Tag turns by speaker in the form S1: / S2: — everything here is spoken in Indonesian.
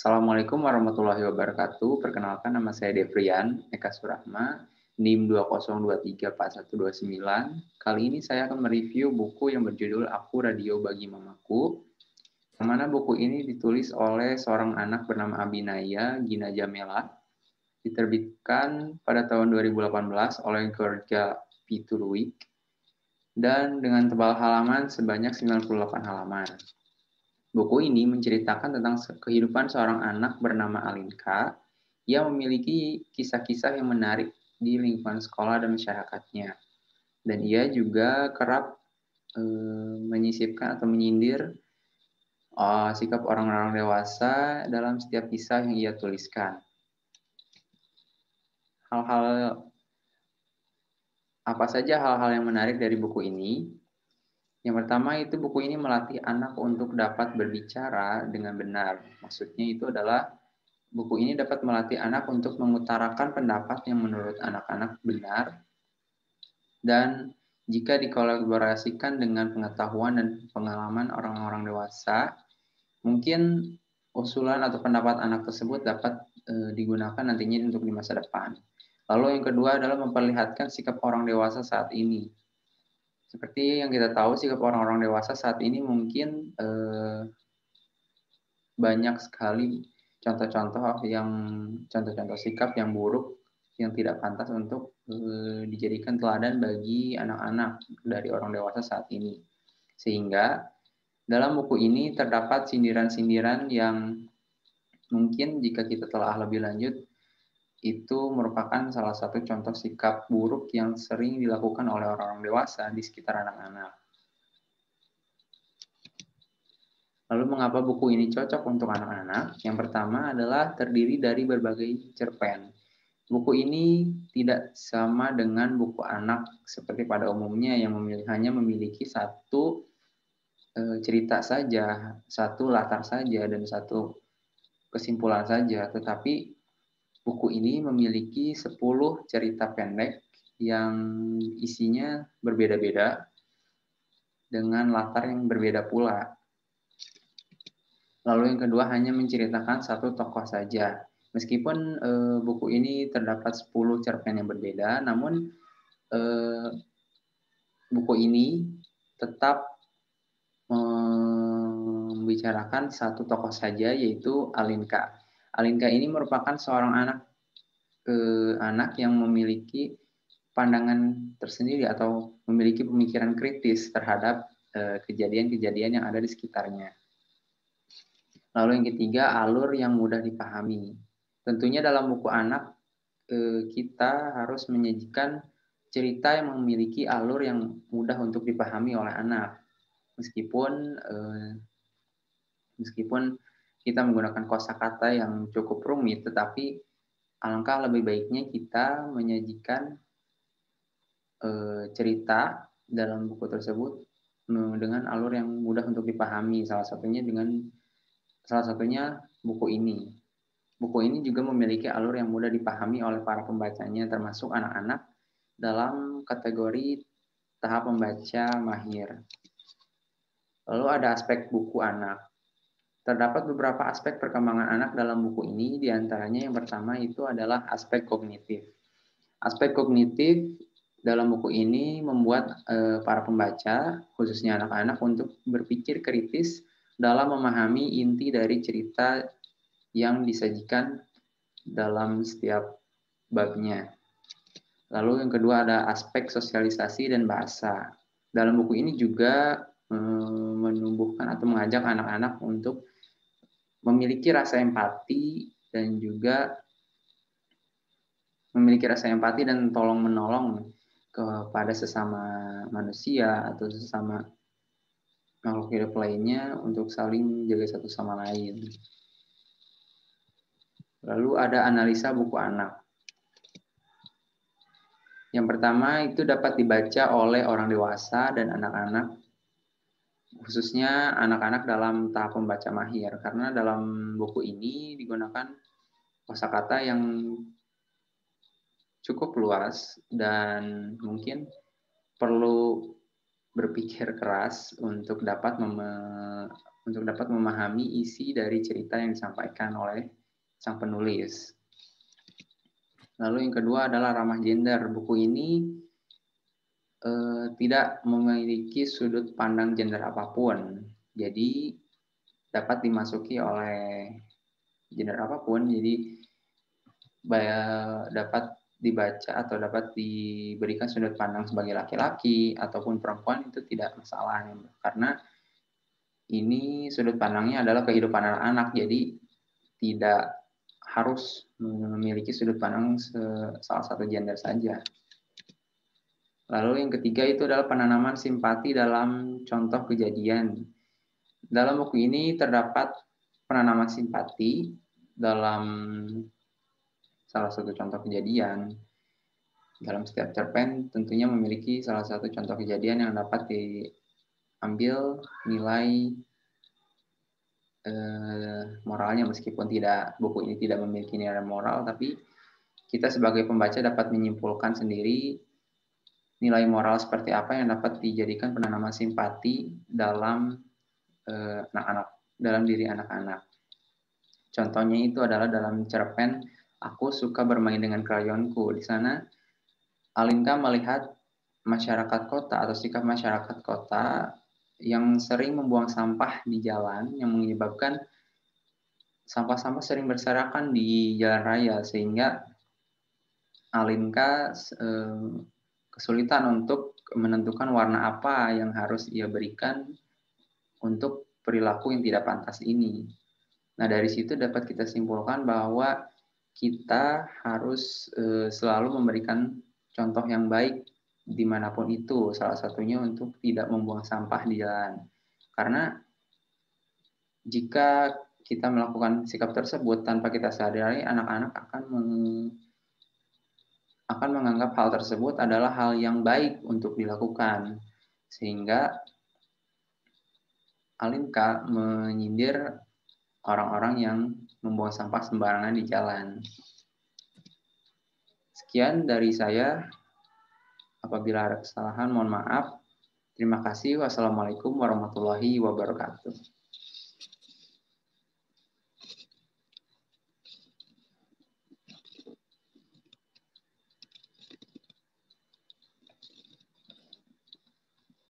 S1: Assalamualaikum warahmatullahi wabarakatuh. Perkenalkan, nama saya Devrian Eka Surahma, NIM 20234129. Kali ini saya akan mereview buku yang berjudul Aku Radio Bagi Mamaku, yang mana buku ini ditulis oleh seorang anak bernama Abinaya Gina Jamela, diterbitkan pada tahun 2018 oleh Georgia Pituruik, dan dengan tebal halaman sebanyak 98 halaman. Buku ini menceritakan tentang kehidupan seorang anak bernama Alinka yang memiliki kisah-kisah yang menarik di lingkungan sekolah dan masyarakatnya. Dan ia juga kerap menyisipkan atau menyindir sikap orang-orang dewasa dalam setiap kisah yang ia tuliskan. Apa saja hal-hal yang menarik dari buku ini? Yang pertama itu buku ini melatih anak untuk dapat berbicara dengan benar. Maksudnya itu adalah buku ini dapat melatih anak untuk mengutarakan pendapat yang menurut anak-anak benar, dan jika dikolaborasikan dengan pengetahuan dan pengalaman orang-orang dewasa, mungkin usulan atau pendapat anak tersebut dapat digunakan nantinya untuk di masa depan. Lalu yang kedua adalah memperlihatkan sikap orang dewasa saat ini. Seperti yang kita tahu, sikap orang-orang dewasa saat ini mungkin banyak sekali contoh-contoh sikap yang buruk yang tidak pantas untuk dijadikan teladan bagi anak-anak dari orang dewasa saat ini. Sehingga dalam buku ini terdapat sindiran-sindiran yang mungkin jika kita telah lebih lanjut itu merupakan salah satu contoh sikap buruk yang sering dilakukan oleh orang-orang dewasa di sekitar anak-anak. Lalu mengapa buku ini cocok untuk anak-anak? Yang pertama adalah terdiri dari berbagai cerpen. Buku ini tidak sama dengan buku anak seperti pada umumnya yang hanya memiliki satu cerita saja, satu latar saja, dan satu kesimpulan saja. Tetapi buku ini memiliki 10 cerita pendek yang isinya berbeda-beda dengan latar yang berbeda pula. Lalu yang kedua hanya menceritakan satu tokoh saja. Meskipun buku ini terdapat 10 cerpen yang berbeda, namun buku ini tetap membicarakan satu tokoh saja, yaitu Alinka. Alinka ini merupakan seorang anak yang memiliki pandangan tersendiri atau memiliki pemikiran kritis terhadap kejadian-kejadian yang ada di sekitarnya. Lalu yang ketiga, alur yang mudah dipahami. Tentunya dalam buku anak kita harus menyajikan cerita yang memiliki alur yang mudah untuk dipahami oleh anak. Meskipun kita menggunakan kosakata yang cukup rumit, tetapi alangkah lebih baiknya kita menyajikan cerita dalam buku tersebut dengan alur yang mudah untuk dipahami. Salah satunya buku ini. Buku ini juga memiliki alur yang mudah dipahami oleh para pembacanya, termasuk anak-anak dalam kategori tahap membaca mahir. Lalu ada aspek buku anak. Terdapat beberapa aspek perkembangan anak dalam buku ini, diantaranya yang pertama itu adalah aspek kognitif. Aspek kognitif dalam buku ini membuat para pembaca, khususnya anak-anak, untuk berpikir kritis dalam memahami inti dari cerita yang disajikan dalam setiap babnya. Lalu yang kedua ada aspek sosialisasi dan bahasa. Dalam buku ini juga menumbuhkan atau mengajak anak-anak untuk memiliki rasa empati dan juga tolong-menolong kepada sesama manusia atau sesama makhluk hidup lainnya untuk saling menjaga satu sama lain. Lalu ada analisa buku anak. Yang pertama itu dapat dibaca oleh orang dewasa dan anak-anak, khususnya anak-anak dalam tahap membaca mahir, karena dalam buku ini digunakan kosakata yang cukup luas dan mungkin perlu berpikir keras untuk dapat untuk dapat memahami isi dari cerita yang disampaikan oleh sang penulis. Lalu yang kedua adalah ramah gender. Buku ini tidak memiliki sudut pandang gender apapun. Jadi dapat dimasuki oleh gender apapun. Jadi dapat dibaca atau dapat diberikan sudut pandang sebagai laki-laki ataupun perempuan, itu tidak masalah, karena ini sudut pandangnya adalah kehidupan anak-anak, jadi tidak harus memiliki sudut pandang salah satu gender saja. Lalu yang ketiga itu adalah penanaman simpati dalam contoh kejadian. Dalam buku ini terdapat penanaman simpati dalam salah satu contoh kejadian. Dalam setiap cerpen tentunya memiliki salah satu contoh kejadian yang dapat diambil nilai moralnya, meskipun buku ini tidak memiliki nilai moral, tapi kita sebagai pembaca dapat menyimpulkan sendiri nilai moral seperti apa yang dapat dijadikan penanaman simpati dalam dalam diri anak-anak. Contohnya itu adalah dalam cerpen Aku Suka Bermain Dengan Krayonku. Di sana Alinka melihat masyarakat kota atau sikap masyarakat kota yang sering membuang sampah di jalan, yang menyebabkan sampah-sampah sering berserakan di jalan raya, sehingga Alinka kesulitan untuk menentukan warna apa yang harus ia berikan untuk perilaku yang tidak pantas ini. Nah, dari situ dapat kita simpulkan bahwa kita harus selalu memberikan contoh yang baik dimanapun itu, salah satunya untuk tidak membuang sampah di jalan. Karena jika kita melakukan sikap tersebut tanpa kita sadari, anak-anak akan menganggap hal tersebut adalah hal yang baik untuk dilakukan. Sehingga Alinka menyindir orang-orang yang membuang sampah sembarangan di jalan. Sekian dari saya. Apabila ada kesalahan, mohon maaf. Terima kasih. Wassalamualaikum warahmatullahi wabarakatuh.